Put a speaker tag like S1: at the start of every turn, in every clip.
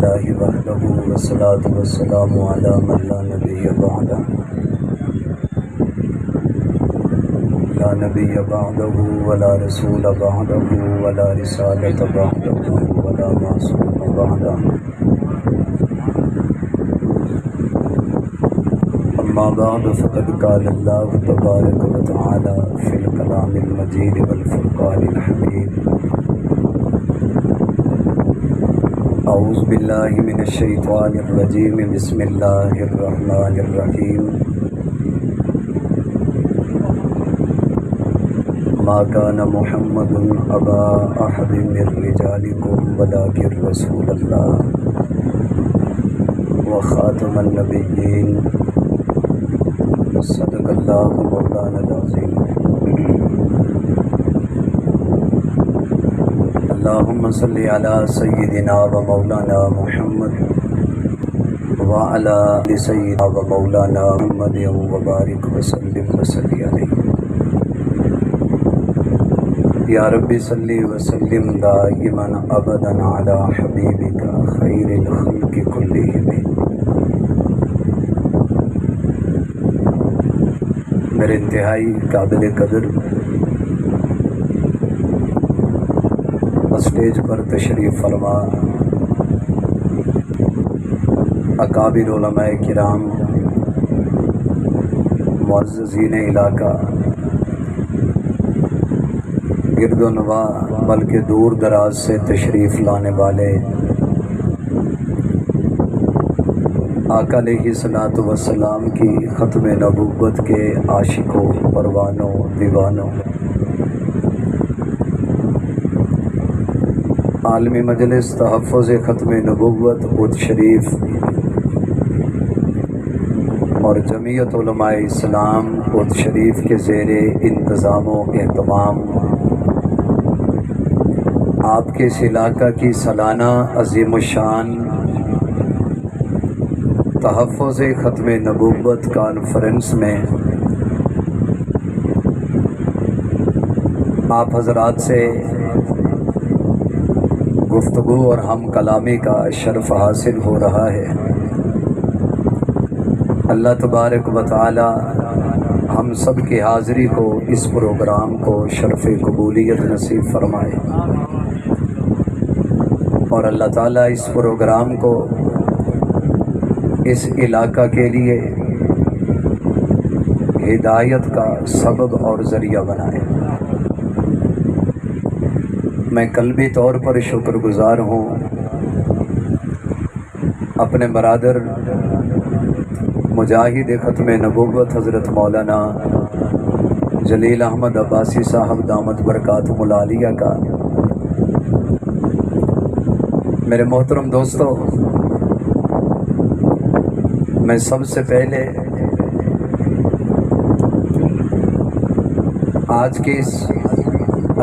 S1: للہ وحدہ والصلاۃ والسلام علی من لا نبی بعدہ لا نبی بعدہ ولا رسول بعدہ ولا رسالۃ بعدہ ولا معصوم بعدہ اما بعد فقد قال اللہ تبارک و تعالی فی الکلام المجید والفرقان الحمید اعوذ باللہ من الشیطان الرجیم بسم اللہ الرحمن الرحیم ما کان محمد ابا احد من رجالکم ولکن رسول اللہ وخاتم النبیین صدق اللہ مولانا العظیم اللہم صلی علی سیدنا و مولانا محمد وعلی آل سیدنا و مولانا محمد وبارک وسلم وصلی علیہ یا رب صلی وسلم دائما ابدا علی حبیبک خیر الخلق کلہم۔ میرے انتہائی قابل قدر اسٹیج پر تشریف فرما اکابر علماء کرام، معززین علاقہ، گرد و نواح بلکہ دور دراز سے تشریف لانے والے آقا علیہ الصلوۃ والسلام کی ختم نبوت کے عاشقوں، پروانوں، دیوانوں، عالمی مجلس تحفظ ختم نبوت اود شریف اور جمعیت علماء اسلام اود شریف کے زیر انتظام و اہتمام آپ کے اس علاقہ کی سالانہ عظیم الشان تحفظ ختم نبوت کانفرنس میں آپ حضرات سے گفتگو اور ہم کلامی کا شرف حاصل ہو رہا ہے۔ اللہ تبارک و تعالی ہم سب کی حاضری کو، اس پروگرام کو شرف قبولیت نصیب فرمائے، اور اللہ تعالی اس پروگرام کو اس علاقہ کے لیے ہدایت کا سبب اور ذریعہ بنائے۔ میں قلبی طور پر شکر گزار ہوں اپنے برادر مجاہد ختم نبوت حضرت مولانا جلیل احمد عباسی صاحب دامت برکاتہم العالیہ کا۔ میرے محترم دوستو، میں سب سے پہلے آج کی اس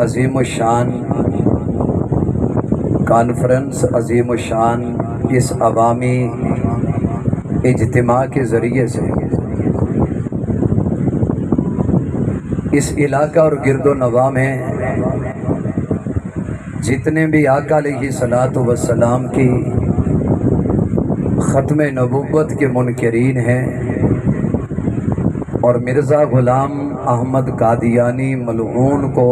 S1: عظیم الشان کانفرنس، عظیم الشان اس عوامی اجتماع کے ذریعے سے اس علاقہ اور گرد و نواح میں جتنے بھی آقا علیہ الصلوۃ والسلام کی ختم نبوت کے منکرین ہیں اور مرزا غلام احمد قادیانی ملعون کو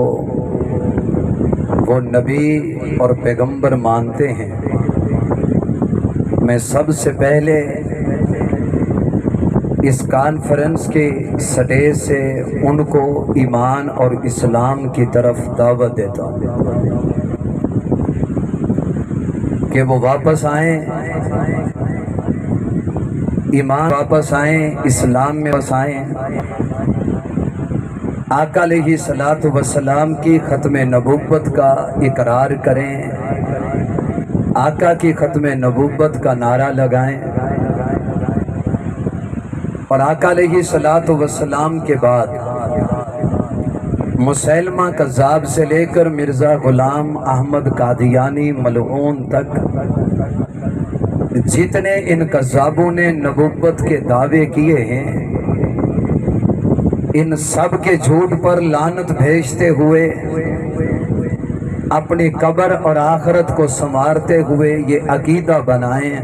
S1: وہ نبی اور پیغمبر مانتے ہیں، میں سب سے پہلے اس کانفرنس کے سٹیج سے ان کو ایمان اور اسلام کی طرف دعوت دیتا ہوں کہ وہ واپس آئیں، ایمان واپس آئیں، اسلام میں واپس آئیں، آقا علیہ الصلوۃ والسلام کی ختم نبوت کا اقرار کریں، آقا کی ختم نبوت کا نعرہ لگائیں، اور آقا علیہ الصلوۃ والسلام کے بعد مسیلمہ کذاب سے لے کر مرزا غلام احمد قادیانی ملعون تک جتنے ان کذابوں نے نبوت کے دعوے کیے ہیں، ان سب کے جھوٹ پر لعنت بھیجتے ہوئے اپنی قبر اور آخرت کو سنوارتے ہوئے یہ عقیدہ بنائیں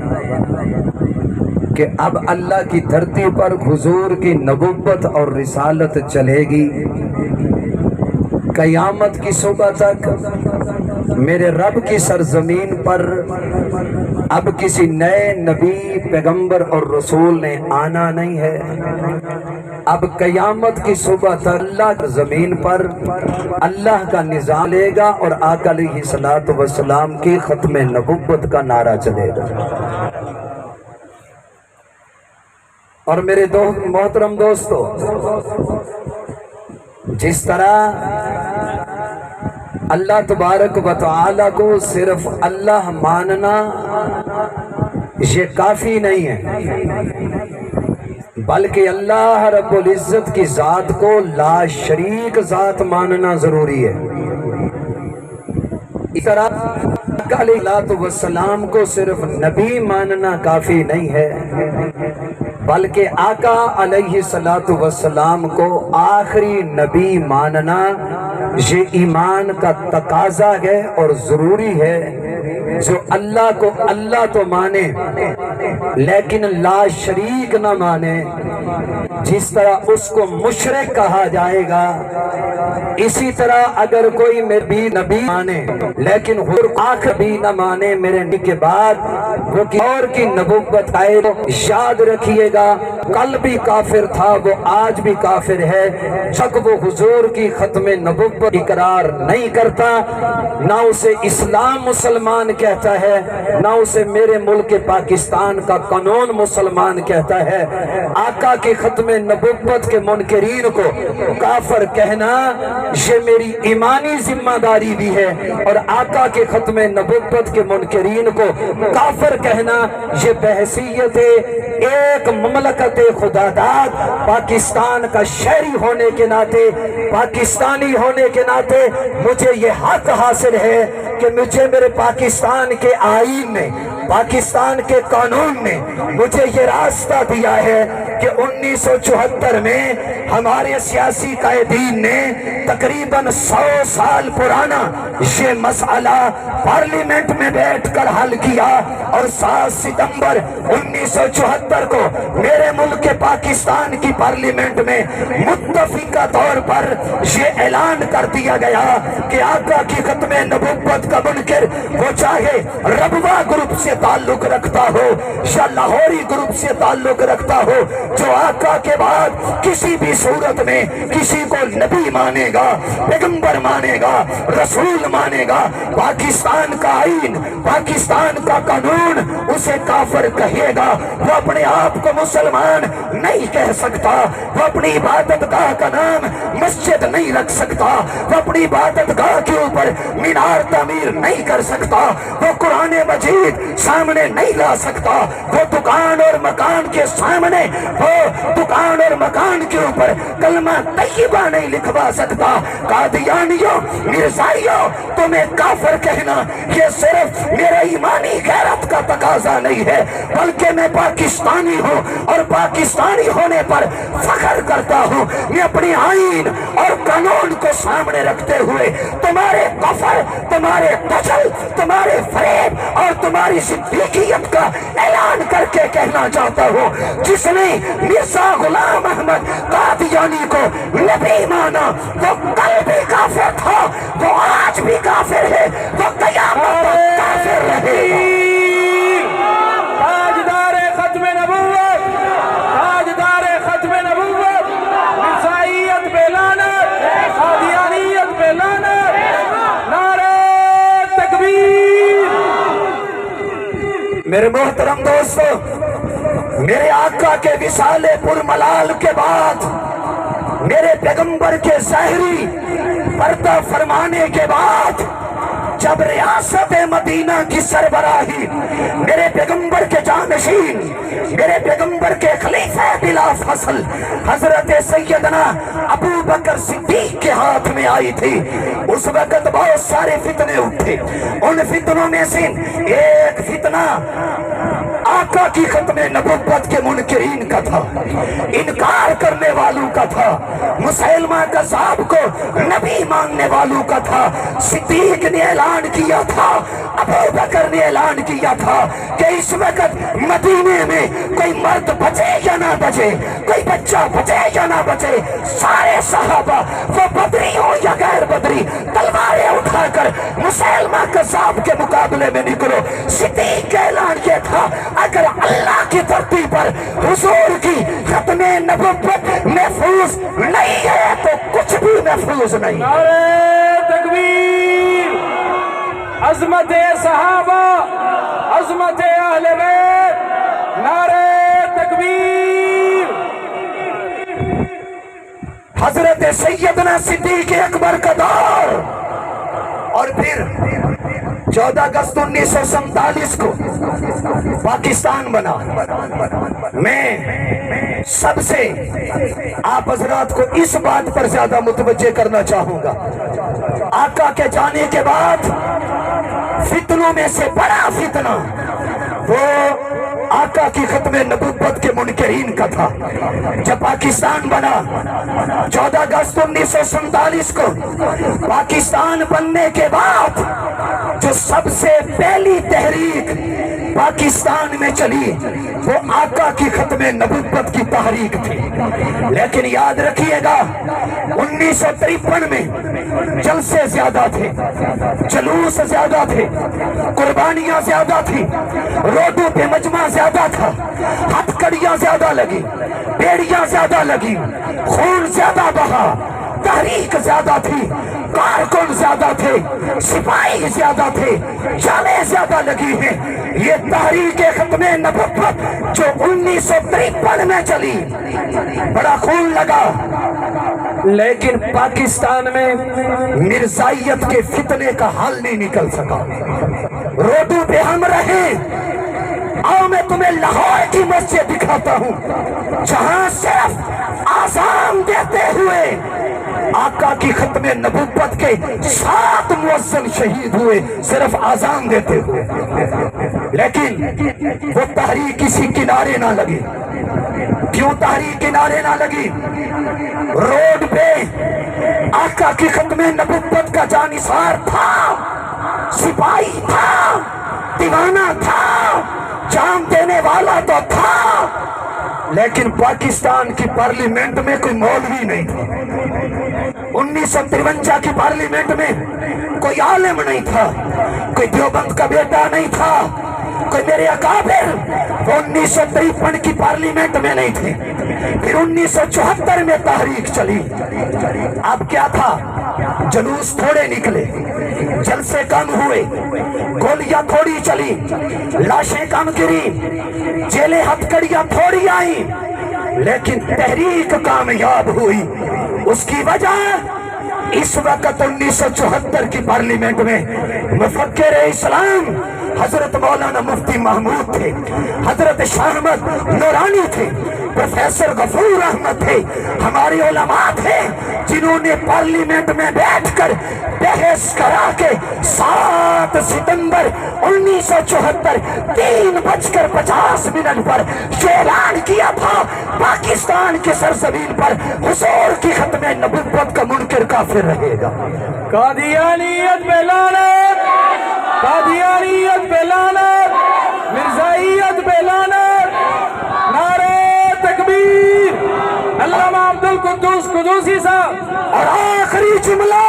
S1: کہ اب اللہ کی دھرتی پر حضور کی نبوت اور رسالت چلے گی قیامت کی صبح تک۔ میرے رب کی سرزمین پر اب کسی نئے نبی پیغمبر اور رسول نے آنا نہیں ہے۔ اب قیامت کی صبح تک اللہ کی زمین پر اللہ کا نظام لے گا اور آقا علیہ الصلوۃ والسلام کی ختم نبوت کا نعرہ چلے گا۔ اور میرے محترم دوستو، جس طرح اللہ تبارک و تعالی کو صرف اللہ ماننا یہ کافی نہیں ہے، بلکہ اللہ رب العزت کی ذات کو لا شریک ذات ماننا ضروری ہے۔ اس طرح آقا علیہ السلام کو صرف نبی ماننا کافی نہیں ہے، بلکہ آقا علیہ السلام کو آخری نبی ماننا یہ ایمان کا تقاضا ہے اور ضروری ہے۔ جو اللہ کو اللہ تو مانے لیکن لا شریک نہ مانے، جس طرح اس کو مشرک کہا جائے گا، اسی طرح اگر کوئی میرے نبی مانے لیکن آخر بھی نہ مانے میرے نبی کے بعد وہ اور کی نبوت آئے، تو یاد رکھیے گا کل بھی کافر تھا، وہ آج بھی کافر ہے، جب وہ حضور کی ختم نبوت اقرار نہیں کرتا، نہ اسے اسلام مسلمان کہتا ہے، نہ اسے میرے ملک پاکستان کا قانون مسلمان کہتا ہے۔ آقا کی ختم نبوت کے منکرین کو کافر کہنا یہ میری ایمانی ذمہ داری بھی ہے، اور آقا کے ختم نبوت کے منکرین کو کافر کہنا یہ بحیثیت ایک مملکت خدا داد پاکستان کا شہری ہونے کے ناطے، پاکستانی ہونے کے ناطے مجھے یہ حق حاصل ہے کہ مجھے میرے پاکستان کے آئین نے، پاکستان کے قانون نے مجھے یہ راستہ دیا ہے کہ 1974 میں ہمارے سیاسی قائدین نے تقریباً 100 سال پرانا یہ مسئلہ پارلیمنٹ میں بیٹھ کر حل کیا، اور 7 ستمبر 1974 کو میرے ملک پاکستان کی پارلیمنٹ میں متفقہ طور پر یہ اعلان کر دیا گیا کہ آقا کی ختم نبوت کا منکر وہ چاہے ربوہ گروپ سے تعلق رکھتا ہو یا لاہوری گروپ سے تعلق رکھتا ہو، جو آقا کے بعد کسی بھی صورت میں کسی کو نبی مانے گا، پیغمبر مانے گا، رسول مانے گا، پاکستان کا آئین، پاکستان کا قانون اسے کافر کہے گا۔ وہ اپنے آپ کو مسلمان نہیں کہہ سکتا، وہ اپنی عبادت گاہ کا نام مسجد نہیں رکھ سکتا، وہ اپنی عبادت گاہ کے اوپر مینار تعمیر نہیں کر سکتا، وہ قرآن مجید سامنے نہیں لا سکتا، وہ دکان اور مکان کے سامنے، وہ دکان اور مکان کے اوپر کلمہ طیبہ نہیں لکھوا سکتا۔ قادیانیوں، مرزائیوں، تمہیں کافر کہنا یہ صرف میرے ایمانی غیرت کا تقاضا نہیں ہے، بلکہ میں پاکستانی ہوں اور پاکستانی ہونے پر فخر کرتا ہوں۔ میں اپنی آئین اور قانون کو سامنے رکھتے ہوئے تمہارے کفر، تمہارے دجل، تمہارے فریب اور تمہاری صدیقیت کا اعلان کر کے کہنا چاہتا ہوں، جس نے مرزا غلام احمد قادیانی کو نبی مانا وہ کل بھی کافر تھا، وہ آج بھی کافر ہے، وہ قیامت تک کافر رہے گا۔
S2: تاجدار ختم نبوت، تاجدار ختم نبوت، مرزائیت پہ لعنت، قادیانیت پہ لعنت، نعرہ تکبیر۔
S1: میرے محترم دوستو، میرے آقا کے وصال پرملال کے بعد، میرے پیغمبر کے ظاہری پردہ فرمانے کے بعد، جب ریاست مدینہ کی سربراہی میرے پیغمبر کے جانشین، میرے پیغمبر کے خلیفہ بلا فصل حضرت سیدنا ابو بکر صدیق کے ہاتھ میں آئی تھی، اس وقت بہت سارے فتنے اٹھے۔ ان فتنوں میں سے ایک فتنہ आका की खत्म नबुव्वत के मुनकिरीन का था, इनकार करने वालों का था, मुसलमान कज़्ज़ाब को नबी मानने वालों का था। सिद्दीक ने ऐलान किया था, अबू बकर ने ऐलान किया था कि इस वक्त मदीने में कोई मर्द बचे या ना बचे, कोई बच्चा बचे या ना बचे, सारे सहाबा वो बदरी हो या गैर बदरी तलवारें उठाकर मुसलमान कज़्ज़ाब के मुकाबले में निकलो। सिद्दीक का ऐलान ये था, अगर अल्लाह की धरती पर हुजूर की खत्मे नबुव्वत महफूज नहीं है तो कुछ भी महफूज नहीं।
S2: नारे तकबीर, अज़मत सहाबा, अज़मत अहले बैत, नारे तकबीर।
S1: हजरत सैयदना सिद्दीक अकबर का दौर, और फिर 14 अगस्त 1947 को पाकिस्तान बना। मैं सबसे आप हजरात को इस बात पर ज्यादा मुतवज्जे करना चाहूंगा, आका के जाने के बाद फितनों में से बड़ा फितना वो आका की खत्मे नबुव्वत के मुनकिरीन का था। जब पाकिस्तान बना 14 अगस्त 1947 को, पाकिस्तान बनने के बाद जो सबसे पहली तहरीक पाकिस्तान में चली वो आका की खत्मे नबुव्वत की तहरीक थी। लेकिन याद रखिएगा 1953 में जलसे ज्यादा थे, जुलूस ज्यादा थे, कुर्बानियां ज्यादा थी, रोडों पे मजमा ज्यादा था, हथकड़ियां ज्यादा लगी, बेड़ियां ज्यादा लगी, खून ज्यादा बहा, तहरीक ज्यादा थी, कारकुन ज्यादा थे, सिपाही ज्यादा थे, जानें ज्यादा लगी हैं। ये तहरीक खत्मे नबुव्वत जो 1953 में चली, बड़ा खून लगा, लेकिन पाकिस्तान में मिर्जाइयत के फितने का हल नहीं निकल सका। रोडों पे हम रहे। आओ मैं तुम्हें लाहौर की मस्जिद दिखाता हूँ, जहां सिर्फ आज़ान देते हुए आका की खत्मे नबुव्वत के 7 मुअज्जिन शहीद हुए, सिर्फ आज़ान देते हुए। लेकिन वो तहरीक किसी किनारे ना लगी। क्यों तहरीक किनारे ना लगी? रोड पे आका की खत्मे नबुव्वत का जानिसार था, सिपाही था, दीवाना था, जान देने वाला तो था, लेकिन पाकिस्तान की पार्लियामेंट में कोई मौलवी नहीं था। 1953 की पार्लियामेंट में कोई आलिम नहीं था, कोई देवबंद का बेटा नहीं था, कोई मेरे अकाबिर 1953 की पार्लियामेंट में नहीं थे। फिर 1974 में तहरीक चली। अब क्या था? जुलूस थोड़े निकले, जलसे कम हुए, गोलियां थोड़ी चली, लाशें कम गिरी, जेलें हथकड़ियां थोड़ी आई, लेकिन तहरीक कामयाब हुई। उसकी वजह इस वक्त 1974 की पार्लियामेंट में मुफक्किर इस्लाम हजरत मौलाना मुफ्ती महमूद थे, हजरत शाह अहमद नूरानी थे, प्रोफेसर गफूर अहमद थे, हमारे उलमा थे, जिन्होंने पार्लियामेंट में बैठकर बहस करा के 7 सितंबर 1974 3:50 पर ऐलान किया था, पाकिस्तान के सरजमीन पर हुजूर की खत्मे नबुव्वत का मुनकिर काफिर रहेगा।
S2: कादियानियत पे लानत, कादियानियत पे लानत, मिर्जाइयत पे लानत, नारे तकबीर, अल्लामा अब्दुल कुद्दूस कुदूसी साहब।
S1: और आखिरी जुमला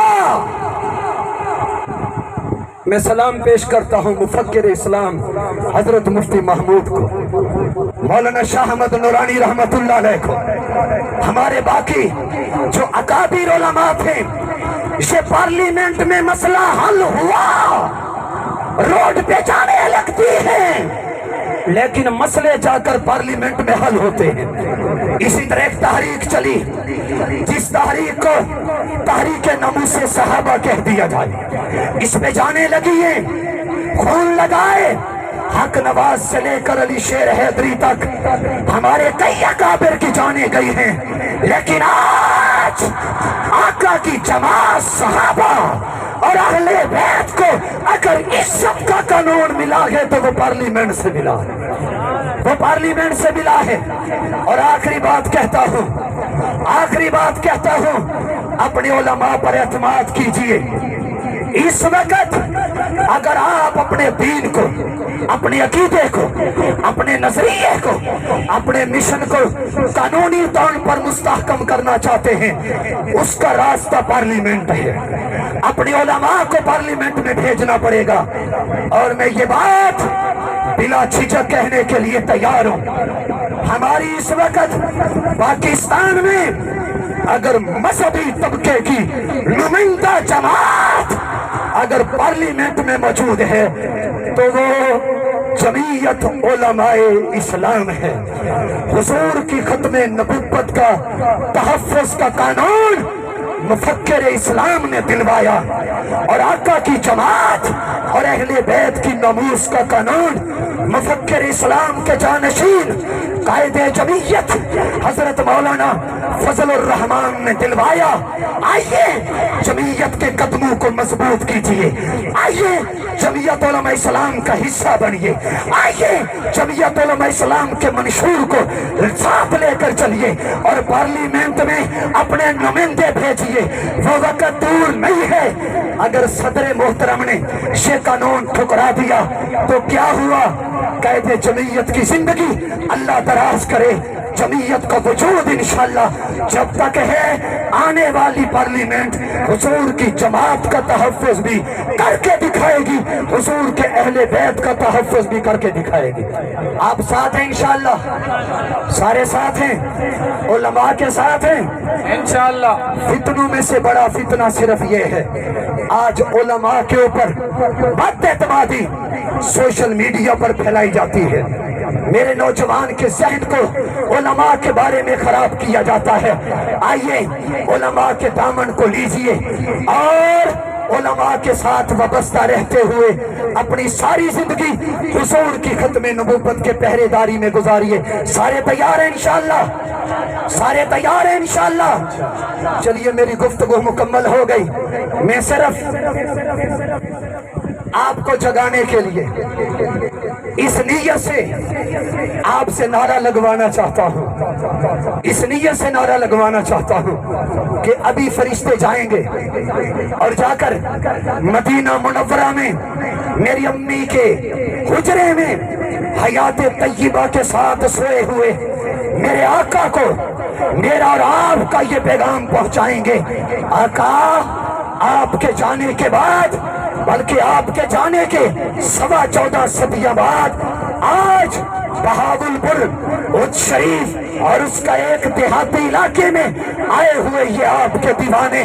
S1: मैं सलाम पेश करता हूँ मुफक्किर इस्लाम हजरत मुफ्ती महमूद को, मौलाना शाह अहमद नूरानी रहमतुल्लाह अलैह को, हमारे बाकी जो अकाबिर उलमा थे। ये पार्लियामेंट में मसला हल हुआ, रोड पे जाने लगती हैं, लेकिन मसले जाकर पार्लियामेंट में हल होते हैं। इसी तरह एक तहरीक चली, जिस तहरीक को तहरीक नमूसे सहाबा कह दिया जाए। इसमें जाने लगी है, खून लगाए, हक नवाज से लेकर अली शेर हैदरी तक हमारे कई अकाबिर की जाने गई हैं, लेकिन आज आका की जमात सहाबा और अहले बैत को अगर इज्जत का कानून मिला है तो वो पार्लियामेंट से मिला है। वो पार्लियामेंट से मिला है। और आखिरी बात कहता हूँ, अपने उलमा पर एतमाद कीजिए। इस वक्त अगर आप अपने दीन को, अपने अकीदे को, अपने नजरिए को, अपने मिशन को कानूनी तौर पर मुस्तहकम करना चाहते हैं, उसका रास्ता पार्लियामेंट है। अपने उलमा को पार्लियामेंट में भेजना पड़ेगा। और मैं ये बात बिला झिझक कहने के लिए तैयार हूं, हमारी इस वक्त पाकिस्तान में अगर मजहबी तबके की नुमाइंदा जमात अगर पार्लियामेंट में मौजूद है तो वो जमीयत उलमाए इस्लाम है। हुजूर की खत्मे नबुव्वत का तहफ़्फ़ुज़ का कानून मुफक्किर इस्लाम ने दिलवाया, और आका की जमात और अहले बैत की नमूस का कानून मुफक्किर इस्लाम के जानशीन कायदे जमीयत हजरत मौलाना फजलुर रहमान ने दिलवाया। आइए जमीयत के कदमों को मजबूत कीजिए, आइए जमीयत उलमा इस्लाम का हिस्सा बनिए, आइए जमीयत उलमा इस्लाम के मंशूर को साथ लेकर चलिए और पार्लियामेंट में अपने नुमाइंदे भेजिए। वो वक्त दूर नहीं है, अगर सदर मोहतरम ने ये कानून ठुकरा दिया तो क्या हुआ? कैदे जमीयत की जिंदगी अल्लाह दराज करे, जमीयत का वजूद इंशाअल्लाह जब तक है आने वाली पार्लियामेंट हुजूर की जमात का तहफ़्फ़ुज़ भी करके दिखाएगी, हुजूर के अहले बैत का तहफ़्फ़ुज़ भी करके दिखाएगी। आप साथ हैं इंशाअल्लाह, सारे साथ हैं, उलमा के साथ हैं
S2: इंशाअल्लाह।
S1: फितनों में से बड़ा फितना सिर्फ ये है, आज उलमा के ऊपर बदएतमादी सोशल मीडिया पर फैलाई जाती है। मेरे नौजवान के ज़हन को उलमा के बारे में खराब किया जाता है। आइए उलमा के दामन को लीजिए और उलमा के साथ वाबस्ता रहते हुए अपनी सारी जिंदगी हुजूर की खत्मे नबुव्वत के पहरेदारी में गुजारिए। सारे तैयार हैं इंशाअल्लाह, सारे तैयार हैं इंशाअल्लाह। चलिए मेरी गुफ्तगू मुकम्मल हो गई। मैं सिर्फ आपको जगाने के लिए इस नीयत से आपसे नारा लगवाना चाहता हूँ, इस नीयत से नारा लगवाना चाहता हूँ कि अभी फरिश्ते जाएंगे और जाकर मदीना मुनव्वरा में मेरी अम्मी के हुजरे में हयात तय्यबा के साथ सोए हुए मेरे आका को मेरा और आपका ये पैगाम पहुंचाएंगे। आका आपके जाने के बाद, बल्कि आपके जाने के 14.25 सदियां बाद आज बहावलपुर उच्च शरीफ और उसका एक देहाती इलाके में आए हुए ये आपके दीवाने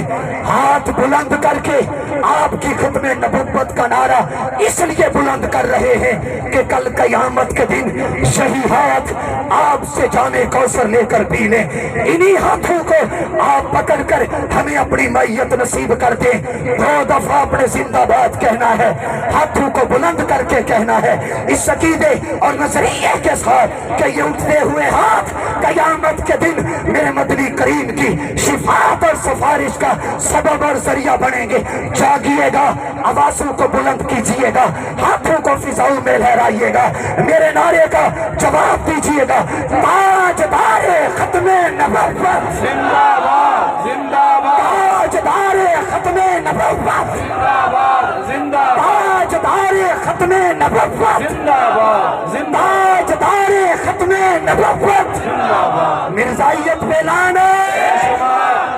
S1: हाथ बुलंद करके आपकी खत्मे नबुव्वत का नारा इसलिए बुलंद कर रहे हैं कि कल कयामत के दिन यही हाथ आपसे जाने कौसर लेकर पी लें। इन्हीं हाथों को आप पकड़कर हमें अपनी मैयत नसीब कर दें। 2 दफा अपने जिंदाबाद कहना है, हाथों को बुलंद करके कहना है इस अकीदे और नजरिए के साथ कि ये उठते हुए हाथ कयामत के दिन मेरे मदनी करीम की शिफात और सिफारिश का सबब और जरिया बनेंगे। जागिएगा, आवाज़ों को बुलंद कीजिएगा, हाथों को फिजाओं में लहराइएगा, मेरे नारे का जवाब दीजिएगा। ताजदारे खत्मे नबुव्वत
S2: जिंदाबाद जिंदाबाद,
S1: ताजदारे खत्मे नबुव्वत
S2: जिंदाबाद जिंदाबाद,
S1: ताजदारे खत्मे नबुव्वत
S2: जिंदाबाद जिंदाबाद,
S1: ताजदारे खत्मे नबुव्वत
S2: जिंदाबाद,
S1: मिर्जाइयत पे लानत,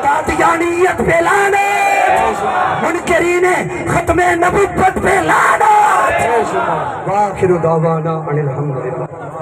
S1: कादियानियत पे लानत, मुनकरीने खत्मे नबुव्वत पे लानत। वाखिरु दावाना अनिल हम्दुलिल्लाह।